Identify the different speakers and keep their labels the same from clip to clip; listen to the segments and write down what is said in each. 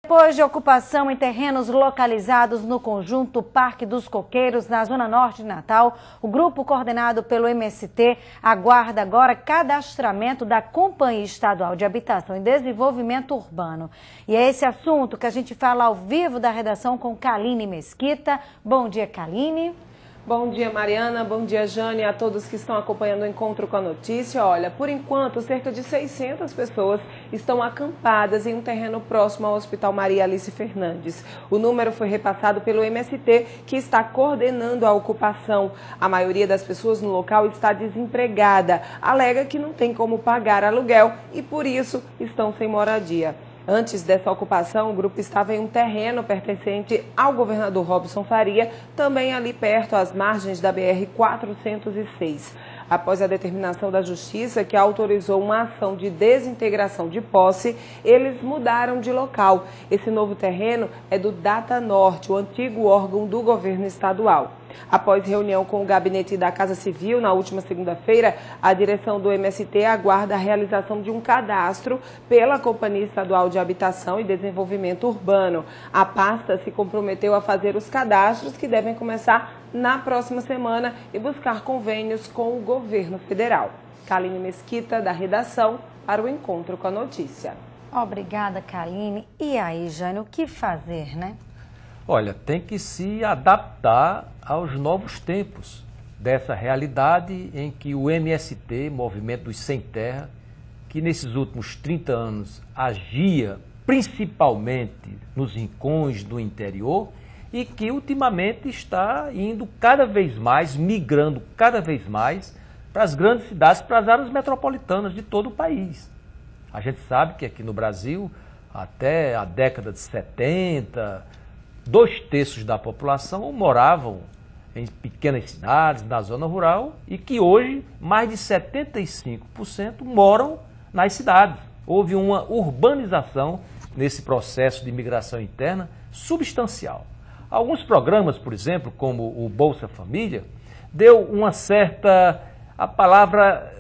Speaker 1: Depois de ocupação em terrenos localizados no conjunto Parque dos Coqueiros, na zona norte de Natal, o grupo coordenado pelo MST aguarda agora cadastramento da Companhia Estadual de Habitação e Desenvolvimento Urbano. E é esse assunto que a gente fala ao vivo da redação com Kaline Mesquita. Bom dia, Kaline.
Speaker 2: Bom dia, Mariana. Bom dia, Jane, a todos que estão acompanhando o Encontro com a Notícia. Olha, por enquanto, cerca de 600 pessoas estão acampadas em um terreno próximo ao Hospital Maria Alice Fernandes. O número foi repassado pelo MST, que está coordenando a ocupação. A maioria das pessoas no local está desempregada, alega que não tem como pagar aluguel e, por isso, estão sem moradia. Antes dessa ocupação, o grupo estava em um terreno pertencente ao governador Robson Faria, também ali perto, às margens da BR-406. Após a determinação da Justiça, que autorizou uma ação de desintegração de posse, eles mudaram de local. Esse novo terreno é do Data Norte, o antigo órgão do governo estadual. Após reunião com o gabinete da Casa Civil, na última segunda-feira, a direção do MST aguarda a realização de um cadastro pela Companhia Estadual de Habitação e Desenvolvimento Urbano. A pasta se comprometeu a fazer os cadastros, que devem começar na próxima semana, e buscar convênios com o governo federal. Kaline Mesquita, da redação, para o Encontro com a Notícia.
Speaker 1: Obrigada, Kaline. E aí, Jane, o que fazer, né?
Speaker 3: Olha, tem que se adaptar aos novos tempos dessa realidade em que o MST, Movimento dos Sem Terra, que nesses últimos 30 anos agia principalmente nos rincões do interior e que ultimamente está indo cada vez mais, migrando cada vez mais para as grandes cidades, para as áreas metropolitanas de todo o país. A gente sabe que aqui no Brasil, até a década de 70, 2/3 da população moravam em pequenas cidades, na zona rural, e que hoje mais de 75% moram nas cidades. Houve uma urbanização nesse processo de migração interna substancial. Alguns programas, por exemplo, como o Bolsa Família, deu uma certa, a palavra,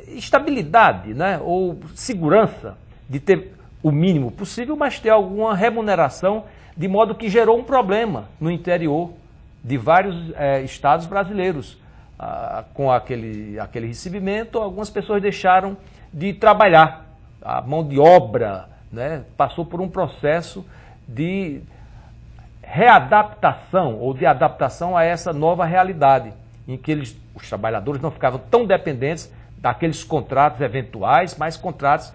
Speaker 3: estabilidade, né, ou segurança de ter o mínimo possível, mas ter alguma remuneração, de modo que gerou um problema no interior de vários estados brasileiros. Com aquele recebimento, algumas pessoas deixaram de trabalhar. A mão de obra, né, passou por um processo de readaptação ou de adaptação a essa nova realidade, em que os trabalhadores não ficavam tão dependentes daqueles contratos eventuais, mas contratos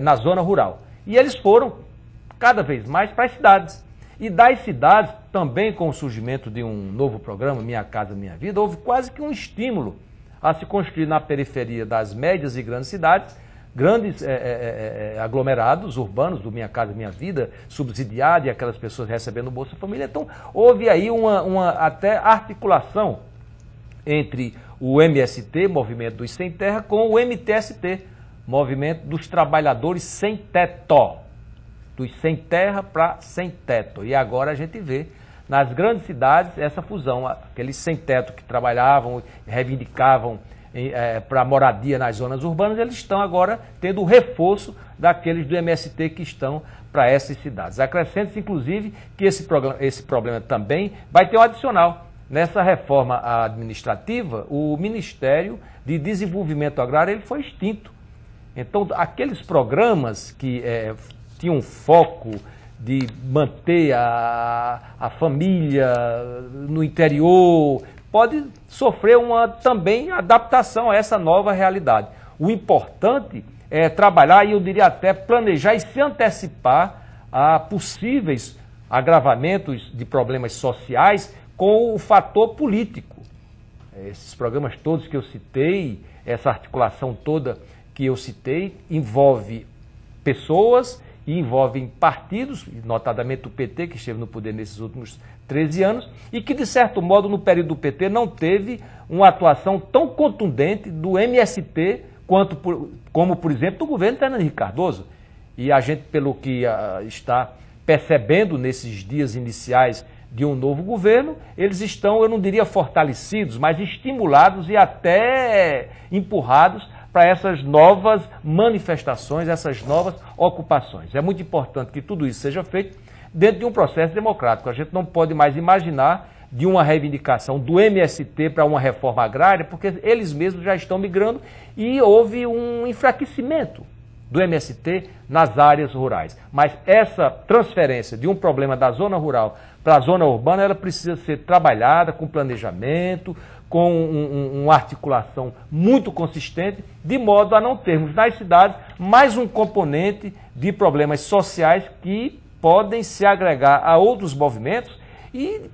Speaker 3: na zona rural. E eles foram cada vez mais para as cidades. E das cidades, também com o surgimento de um novo programa, Minha Casa Minha Vida, houve quase que um estímulo a se construir na periferia das médias e grandes cidades, grandes aglomerados urbanos do Minha Casa Minha Vida, subsidiado, e aquelas pessoas recebendo o Bolsa Família. Então, houve aí uma até articulação entre o MST, Movimento dos Sem Terra, com o MTST, Movimento dos Trabalhadores Sem Teto, dos sem terra para sem teto. E agora a gente vê nas grandes cidades essa fusão, aqueles sem teto que trabalhavam, reivindicavam para moradia nas zonas urbanas, eles estão agora tendo o reforço daqueles do MST que estão para essas cidades. Acrescenta-se, inclusive, que esse problema também vai ter um adicional. Nessa reforma administrativa, o Ministério de Desenvolvimento Agrário ele foi extinto. Então, aqueles programas que tinham um foco de manter a família no interior, pode sofrer uma também adaptação a essa nova realidade. O importante é trabalhar e eu diria até planejar e se antecipar a possíveis agravamentos de problemas sociais com o fator político. Esses programas todos que eu citei, essa articulação toda que eu citei, envolve pessoas e envolvem partidos, notadamente o PT, que esteve no poder nesses últimos 13 anos, e que, de certo modo, no período do PT, não teve uma atuação tão contundente do MST como, por exemplo, do governo Fernando Henrique Cardoso. E a gente, pelo que está percebendo nesses dias iniciais de um novo governo, eles estão, eu não diria fortalecidos, mas estimulados e até empurrados para essas novas manifestações, essas novas ocupações. É muito importante que tudo isso seja feito dentro de um processo democrático. A gente não pode mais imaginar de uma reivindicação do MST para uma reforma agrária, porque eles mesmos já estão migrando e houve um enfraquecimento do MST nas áreas rurais. Mas essa transferência de um problema da zona rural para a zona urbana, ela precisa ser trabalhada com planejamento, com uma articulação muito consistente, de modo a não termos nas cidades mais um componente de problemas sociais que podem se agregar a outros movimentos e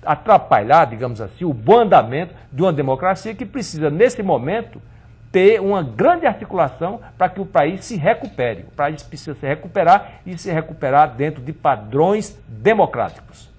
Speaker 3: atrapalhar, digamos assim, o bom andamento de uma democracia que precisa, nesse momento, ter uma grande articulação para que o país se recupere. O país precisa se recuperar e se recuperar dentro de padrões democráticos.